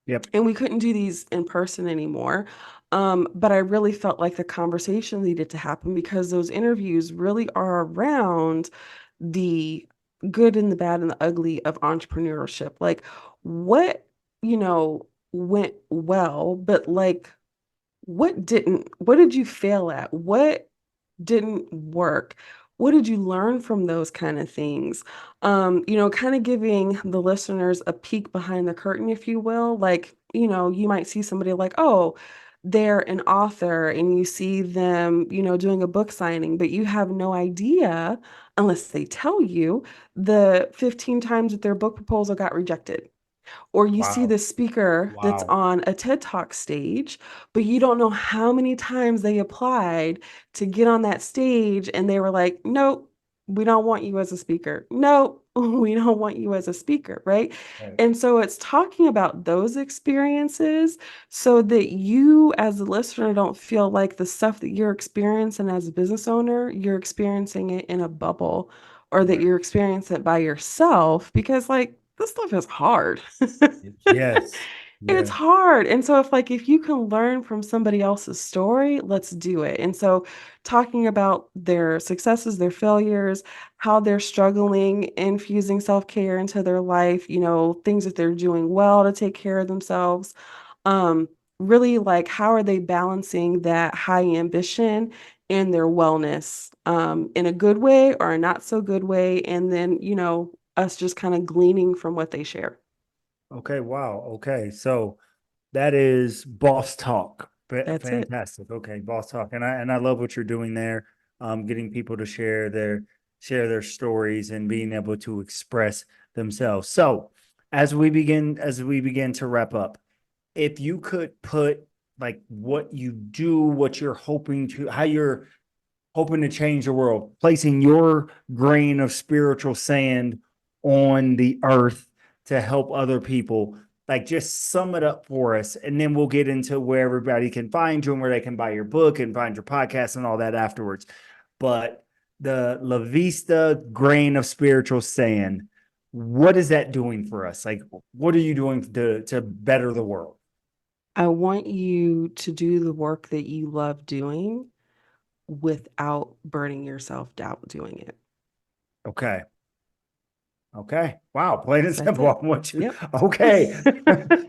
Yep. and we couldn't do these in person anymore. But I really felt like the conversation needed to happen because those interviews really are around the good and the bad and the ugly of entrepreneurship. Like what, went well, but like what did you fail at? What didn't work? what did you learn from those kind of things? Kind of giving the listeners a peek behind the curtain, if you will. Like, you might see somebody like, oh, they're an author and you see them, doing a book signing, but you have no idea, unless they tell you, the 15 times that their book proposal got rejected. Or you see Wow. the speaker that's Wow. on a TED Talk stage, but you don't know how many times they applied to get on that stage and they were like, nope, we don't want you as a speaker. Nope, we don't want you as a speaker, right? Right. And so it's talking about those experiences so that you, as a listener, don't feel like the stuff that you're experiencing as a business owner, you're experiencing it in a bubble or that Right. you're experiencing it by yourself because, like, this stuff is hard. Yes. It's Yeah. hard. And so if you can learn from somebody else's story, let's do it. And so talking about their successes, their failures, how they're struggling, infusing self-care into their life, things that they're doing well to take care of themselves. Um, Really, like, how are they balancing that high ambition and their wellness, in a good way or a not so good way, and then, us just kind of gleaning from what they share. Okay. Wow. Okay. So that is boss talk. That's it. Fantastic. Okay, boss talk. And I love what you're doing there. Getting people to share their stories and being able to express themselves. So as we begin to wrap up, if you could put like what you do, what you're hoping to, how you're hoping to change the world, placing your grain of spiritual sand on the earth to help other people. Like, just sum it up for us, and then we'll get into where everybody can find you and where they can buy your book and find your podcast and all that afterwards. But the La Vista grain of spiritual sand, what is that doing for us? Like, what are you doing to better the world? I want you to do the work that you love doing without burning yourself out doing it. Okay. Okay. Wow. Plain and That's simple. it. I want you. Yep. Okay.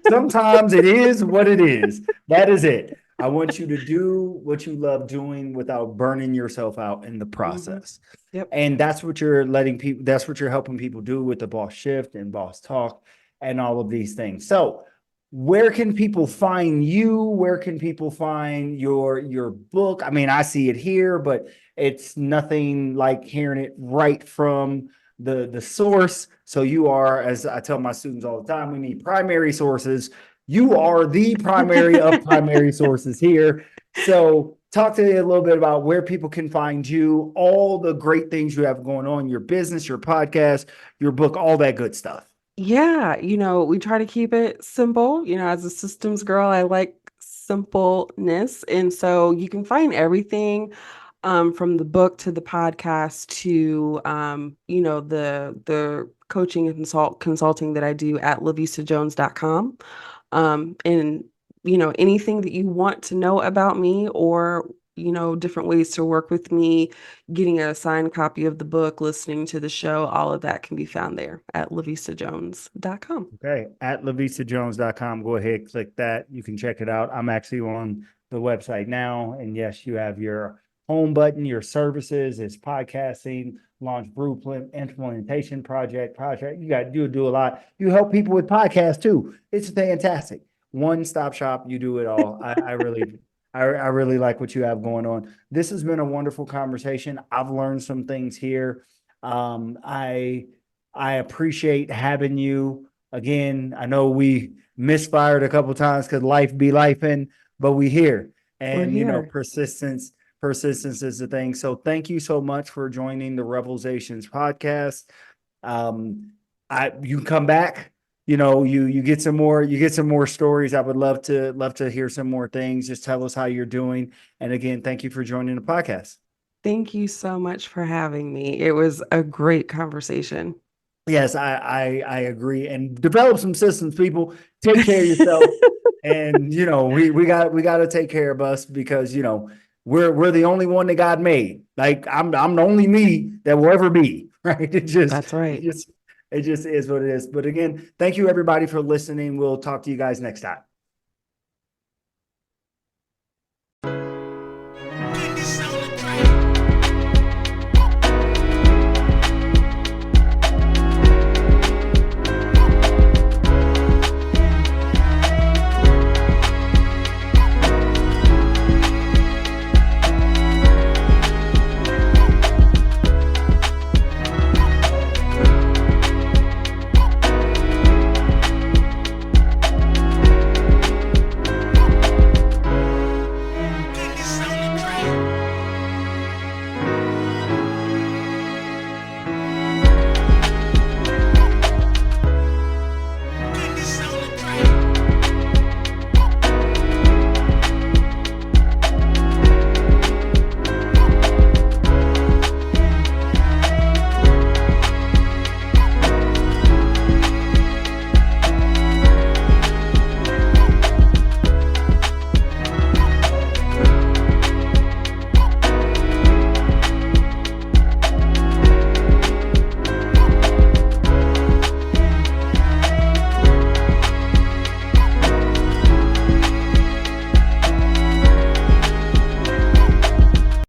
Sometimes it is what it is. That is it. I want you to do what you love doing without burning yourself out in the Mhm. process. Yep. And that's what you're letting people, that's what you're helping people do with the boss shift and boss talk and all of these things. So, where can people find you? Where can people find your book? I mean, I see it here, but it's nothing like hearing it right from the source. So you are, as I tell my students all the time, we need primary sources. You are the primary of primary sources here. So talk to me a little bit about where people can find you, all the great things you have going on, your business, your podcast, your book, all that good stuff. Yeah, we try to keep it simple. As a systems girl, I like simpleness. And so you can find everything from the book to the podcast to the coaching and consulting that I do at LaVistaJones.com. And anything that you want to know about me or different ways to work with me, getting a signed copy of the book, listening to the show, all of that can be found there at LaVistaJones.com. Okay. At LaVistaJones.com. Go ahead, click that. You can check it out. I'm actually on the website now. And yes, you have your home button, your services, it's podcasting, launch blueprint, implementation project. You do a lot. You help people with podcasts too. It's fantastic. One-stop shop. You do it all. I really like what you have going on. This has been a wonderful conversation. I've learned some things here. Um, I I appreciate having you again. I know we misfired a couple times because life be lifing, but we here. We're And here. persistence is the thing. So thank you so much for joining the REVELSations podcast. Um, you can come back. You get some more stories. I would love to hear some more things. Just tell us how you're doing. And again, thank you for joining the podcast. Thank you so much for having me. It was a great conversation. Yes, I agree. And develop some systems, people. Take care of yourself. And we got to take care of us because we're the only one that God made. Like I'm the only me that will ever be, right? It just That's it right. just it just is what it is. But again, thank you everybody for listening. We'll talk to you guys next time.